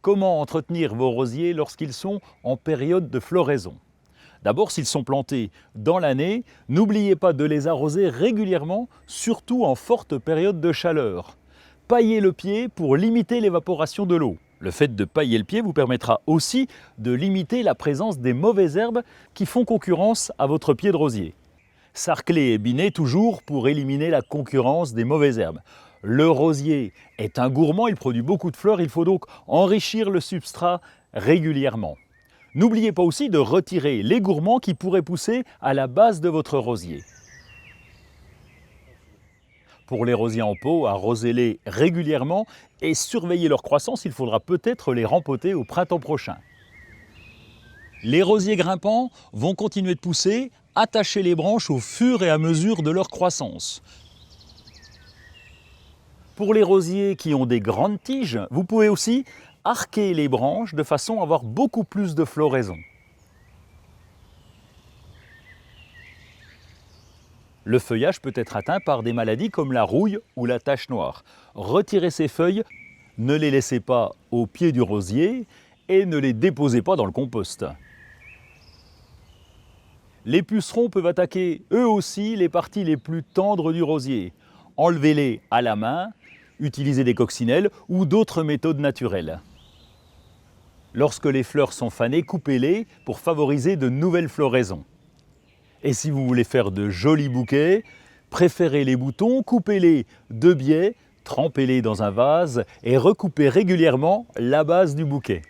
Comment entretenir vos rosiers lorsqu'ils sont en période de floraison? D'abord, s'ils sont plantés dans l'année, n'oubliez pas de les arroser régulièrement, surtout en forte période de chaleur. Paillez le pied pour limiter l'évaporation de l'eau. Le fait de pailler le pied vous permettra aussi de limiter la présence des mauvaises herbes qui font concurrence à votre pied de rosier. Sarcler et biner toujours pour éliminer la concurrence des mauvaises herbes. Le rosier est un gourmand, il produit beaucoup de fleurs, il faut donc enrichir le substrat régulièrement. N'oubliez pas aussi de retirer les gourmands qui pourraient pousser à la base de votre rosier. Pour les rosiers en pot, arrosez-les régulièrement et surveillez leur croissance, il faudra peut-être les rempoter au printemps prochain. Les rosiers grimpants vont continuer de pousser, attachez les branches au fur et à mesure de leur croissance. Pour les rosiers qui ont des grandes tiges, vous pouvez aussi arquer les branches de façon à avoir beaucoup plus de floraison. Le feuillage peut être atteint par des maladies comme la rouille ou la tache noire. Retirez ces feuilles, ne les laissez pas au pied du rosier et ne les déposez pas dans le compost. Les pucerons peuvent attaquer eux aussi les parties les plus tendres du rosier. Enlevez-les à la main, utilisez des coccinelles ou d'autres méthodes naturelles. Lorsque les fleurs sont fanées, coupez-les pour favoriser de nouvelles floraisons. Et si vous voulez faire de jolis bouquets, préférez les boutons, coupez-les de biais, trempez-les dans un vase et recoupez régulièrement la base du bouquet.